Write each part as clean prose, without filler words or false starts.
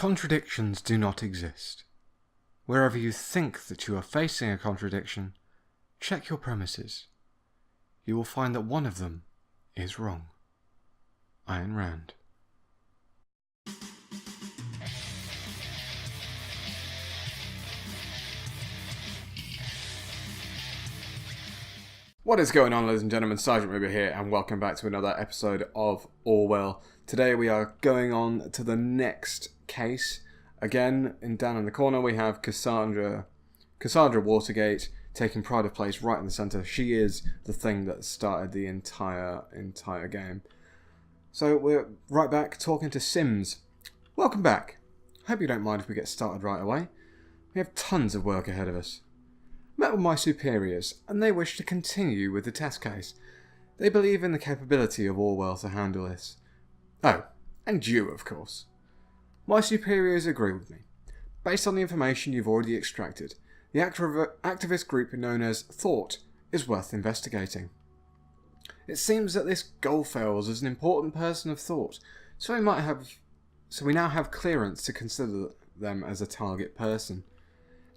Contradictions do not exist. Wherever you think that you are facing a contradiction, check your premises. You will find that one of them is wrong. Ayn Rand. What is going on, ladies and gentlemen? Sgt Mooby here, and welcome back to another episode of Orwell. Today we are going on to the next case. Again, down in the corner we have Cassandra Watergate taking pride of place right in the centre. She is the thing that started the entire game. So we're right back talking to Sims. Welcome back. Hope you don't mind if we get started right away. We have tons of work ahead of us. Met with my superiors, and they wish to continue with the test case. They believe in the capability of Orwell to handle this. Oh, and you, of course. My superiors agree with me. Based on the information you've already extracted, the activist group known as Thought is worth investigating. It seems that this Goldfels is an important person of thought, so we now have clearance to consider them as a target person.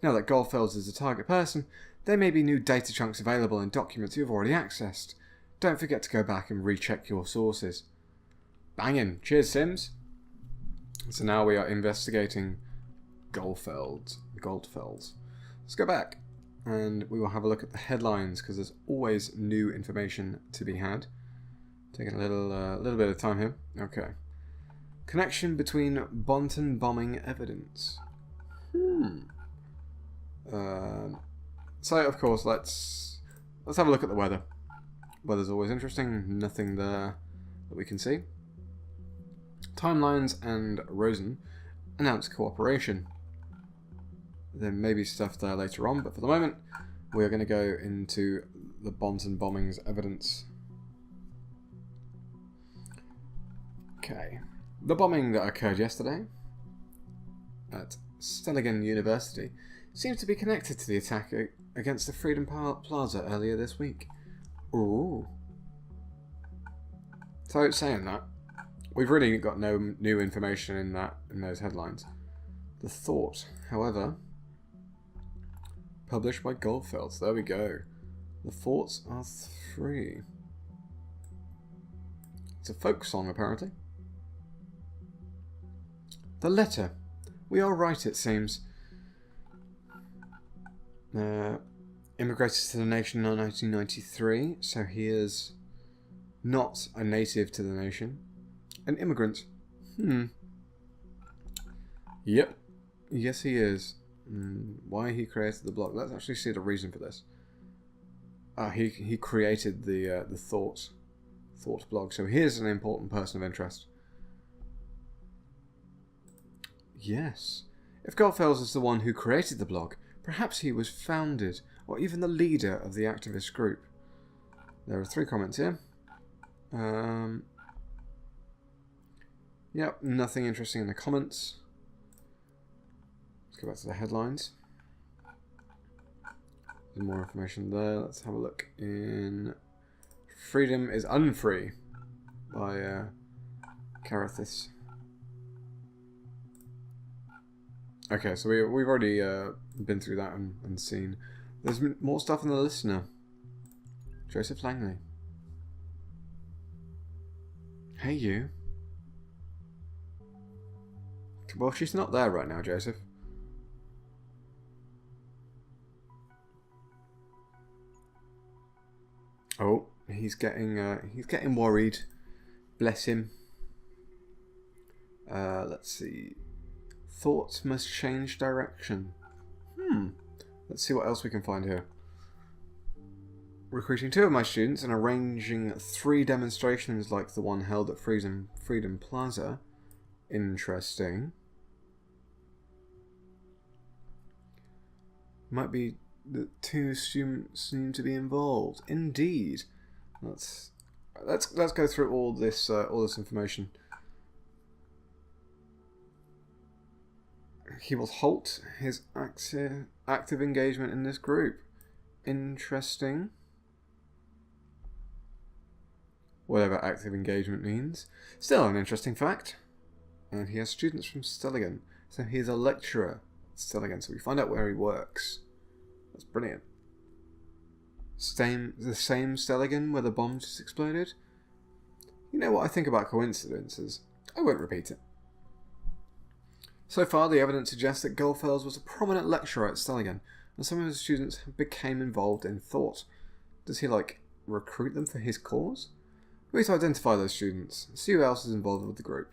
Now that Goldfels is a target person, there may be new data chunks available in documents you've already accessed. Don't forget to go back and recheck your sources. Bangin'. Cheers, Sims. So now we are investigating Goldfels. Let's go back and we will have a look at the headlines because there's always new information to be had. Taking a little bit of time here. Okay. Connection between Bonton bombing evidence. So of course let's have a look at the weather. Weather's always interesting. Nothing there that we can see. Timelines and Rosen announce cooperation. There may be stuff there later on, but for the moment we are going to go into the Bonton bombings evidence. Okay. The bombing that occurred yesterday at Stelligan University seems to be connected to the attack against the Freedom Plaza earlier this week. Ooh. So, saying that, we've really got no new information in those headlines. The Thought, however, published by Goldfels. There we go. The Thoughts are 3. It's a folk song, apparently. The Letter. We are right, it seems. Immigrated to the nation in 1993, so he is not a native to the nation. An immigrant. Yep. Yes, he is. Why he created the blog? Let's actually see the reason for this. He created the Thought blog, so he is an important person of interest. Yes. If Goldfels is the one who created the blog, perhaps he was founded, or even the leader of the activist group. There are 3 comments here. Yep, nothing interesting in the comments. Let's go back to the headlines. There's more information there. Let's have a look in Freedom is Unfree by Carathis. Okay, so we've already been through that and seen. There's more stuff in the listener. Joseph Langley. Hey, you. Well, she's not there right now, Joseph. Oh, he's getting worried. Bless him. Let's see. Thoughts must change direction. Let's see what else we can find here. Recruiting 2 of my students and arranging 3 demonstrations like the one held at Freedom Plaza. Interesting. Might be that 2 students seem to be involved. Indeed. Let's go through all this information. He will halt his active engagement in this group. Interesting. Whatever active engagement means. Still an interesting fact. And he has students from Stelligan. So he's a lecturer at Stelligan, so we find out where he works. That's brilliant. The same Stelligan where the bomb just exploded? You know what I think about coincidences? I won't repeat it. So far, the evidence suggests that Goldfels was a prominent lecturer at Stelligan, and some of his students became involved in thought. Does he, recruit them for his cause? We need to identify those students, see who else is involved with the group.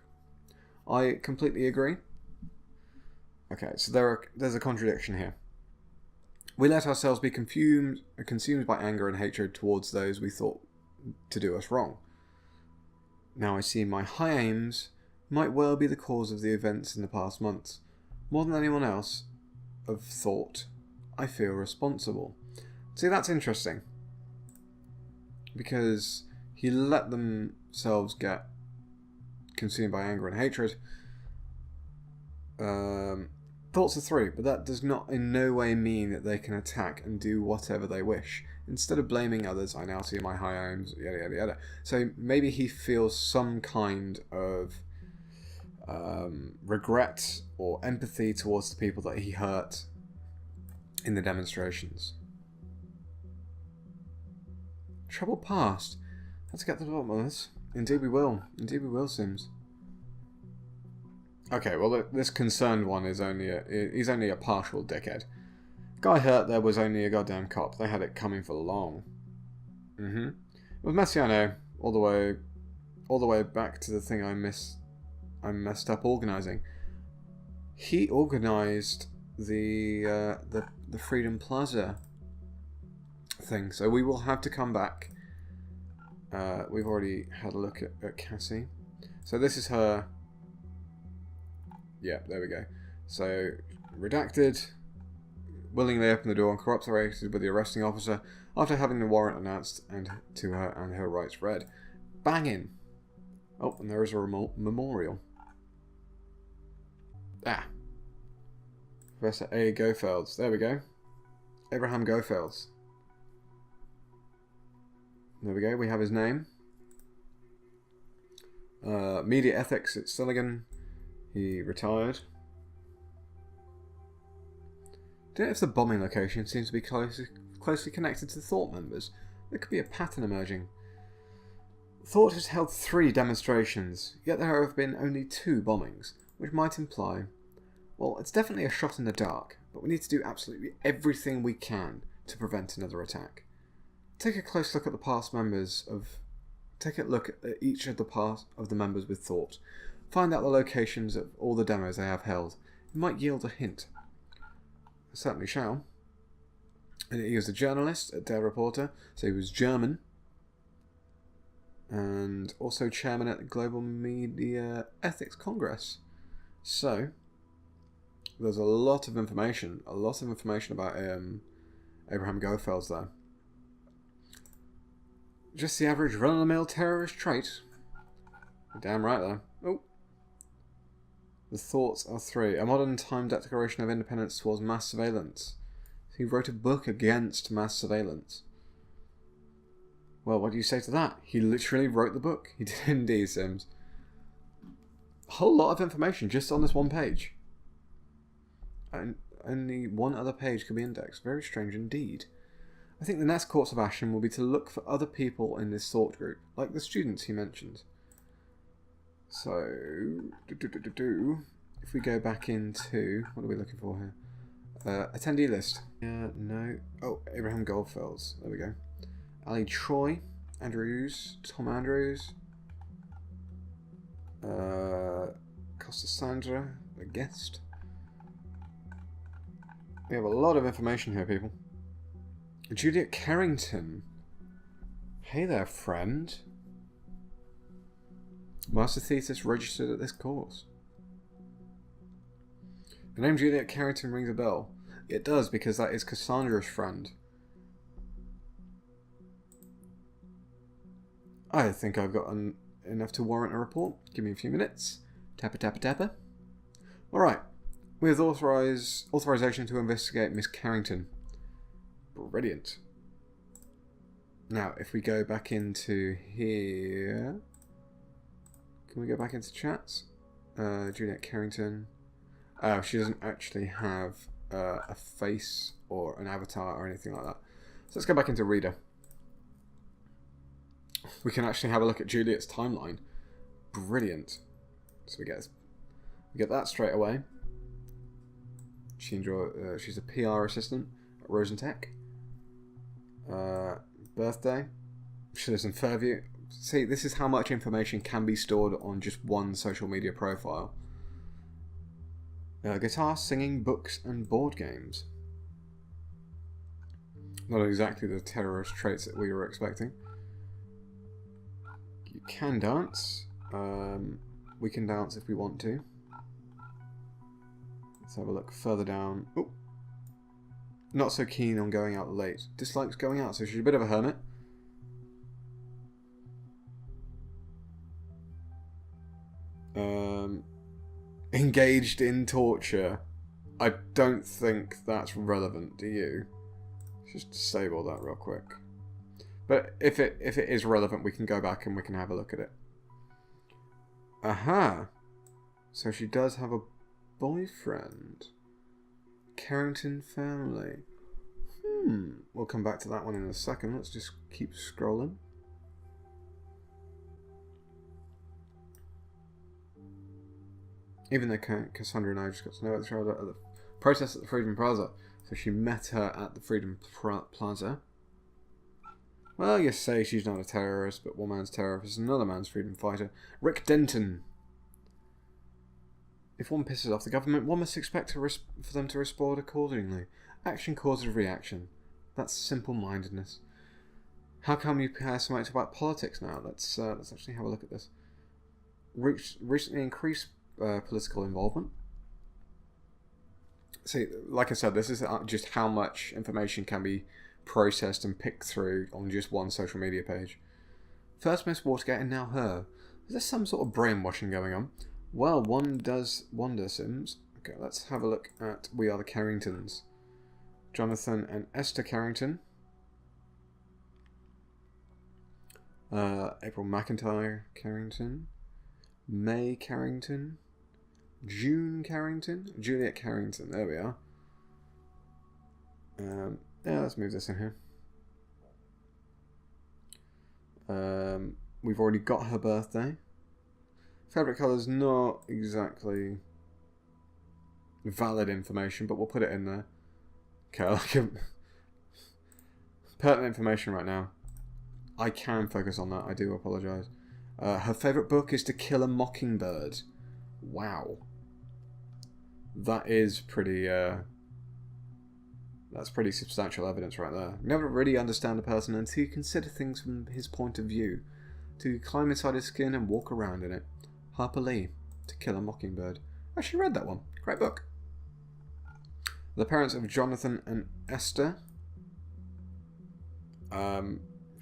I completely agree. Okay, so there's a contradiction here. We let ourselves be consumed by anger and hatred towards those we thought to do us wrong. Now I see my high aims might well be the cause of the events in the past months. More than anyone else of thought, I feel responsible. See, that's interesting. Because he let themselves get consumed by anger and hatred. Thoughts are three, but that does not in no way mean that they can attack and do whatever they wish. Instead of blaming others, I now see my high aims, yada yada yada. So maybe he feels some kind of regret or empathy towards the people that he hurt in the demonstrations. Troubled past. Let's get to the bottom of this. Indeed we will. Indeed we will, Sims. Okay, well this concerned one is he's only a partial dickhead. Guy hurt there was only a goddamn cop. They had it coming for long. It was Messiano all the way back to the thing I messed up organising. He organised the Freedom Plaza thing, so we will have to come back. We've already had a look at Cassie. So this is her. Yeah, there we go. So, redacted, willingly opened the door and cooperated with the arresting officer after having the warrant announced and to her and her rights read. Banging. Oh, and there is a memorial. Professor A. Gofelds. There we go. Abraham Gofelds. There we go. We have his name. Media ethics at Stelligan. He retired. Don't know if the bombing location seems to be closely connected to the Thought members. There could be a pattern emerging. Thought has held 3 demonstrations, yet there have been only 2 bombings, which might imply... Well, it's definitely a shot in the dark, but we need to do absolutely everything we can to prevent another attack. Take a close look at the past members of... Take a look at each of the members with Thought. Find out the locations of all the demos they have held. It might yield a hint. I certainly shall. And he was a journalist at Der Reporter, so he was German. And also chairman at the Global Media Ethics Congress. So, there's a lot of information. About Abraham Gofelds there. Just the average run-of-the-mill terrorist trait. You're damn right there. Oh. The thoughts are 3. A modern time declaration of independence towards mass surveillance. He wrote a book against mass surveillance. Well, what do you say to that? He literally wrote the book. He did indeed, Sims. A whole lot of information just on this one page. And only one other page could be indexed. Very strange indeed. I think the next course of action will be to look for other people in this thought group, like the students he mentioned. So, if we go back into, what are we looking for here? Attendee list. No. Oh, Abraham Goldfelds. There we go. Ali Troy, Andrews, Tom Andrews, Costa Sandra, the guest. We have a lot of information here, people. Juliet Carrington. Hey there, friend. Master thesis registered at this course. The name Juliet Carrington rings a bell. It does, because that is Cassandra's friend. I think I've got enough to warrant a report. Give me a few minutes. Tappa tappa tappa. Alright. We have authorization to investigate Miss Carrington. Brilliant. Now, if we go back into here... Can we go back into chats? Juliet Carrington. Oh, she doesn't actually have a face or an avatar or anything like that. So let's go back into Reader. We can actually have a look at Juliet's timeline. Brilliant. So we get that straight away. She's a PR assistant at Rosentech. Birthday. She lives in Fairview. See, this is how much information can be stored on just one social media profile. Guitar, singing, books, and board games. Not exactly the terrorist traits that we were expecting. You can dance. We can dance if we want to. Let's have a look further down. Ooh. Not so keen on going out late. Dislikes going out, so she's a bit of a hermit. Engaged in torture. I don't think that's relevant, do you? Just disable that real quick. But if it is relevant, we can go back and we can have a look at it. Aha! So she does have a boyfriend. Carrington family. We'll come back to that one in a second. Let's just keep scrolling. Even though Cassandra and I just got to know at the protest at the Freedom Plaza. So she met her at the Freedom Plaza. Well, you say she's not a terrorist, but one man's terrorist is another man's freedom fighter. Rick Denton. If one pisses off the government, one must expect for them to respond accordingly. Action causes reaction. That's simple-mindedness. How come you care so much about politics now? Let's actually have a look at this. Recently increased political involvement. See, like I said, this is just how much information can be processed and picked through on just one social media page. First Miss Watergate and now her. Is there some sort of brainwashing going on? Well, one does wonder, Sims. Okay, let's have a look at We Are the Carringtons. Jonathan and Esther Carrington. April McIntyre Carrington. May Carrington. June Carrington. Juliet Carrington. There we are. Yeah, let's move this in here. We've already got her birthday. Fabric colour's not exactly valid information, but we'll put it in there. Okay, pertinent information right now. I can focus on that, I do apologise. Her favourite book is To Kill a Mockingbird. Wow. That is pretty, that's pretty substantial evidence right there. Never really understand a person until you consider things from his point of view. To climb inside his skin and walk around in it. Harper Lee, To Kill a Mockingbird. I actually read that one. Great book. The parents of Jonathan and Esther.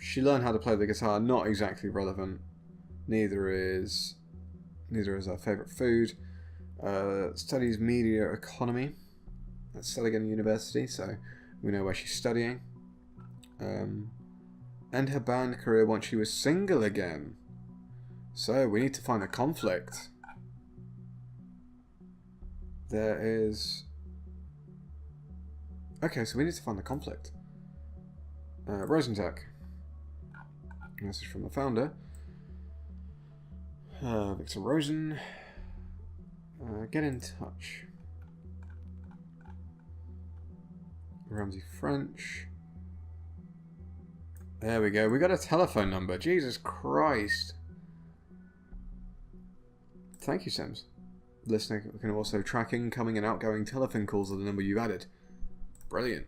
She learned how to play the guitar. Not exactly relevant. Neither is her favourite food. Studies media economy at Seligman University, so we know where she's studying. End her band career once she was single again. So we need to find a conflict. There is... Okay, so we need to find the conflict. Rosentech. Message from the founder. Victor Rosen. Get in touch. Ramsey French. There we go. We got a telephone number. Jesus Christ. Thank you, Sims. Listener can also track incoming and outgoing telephone calls of the number you've added. Brilliant.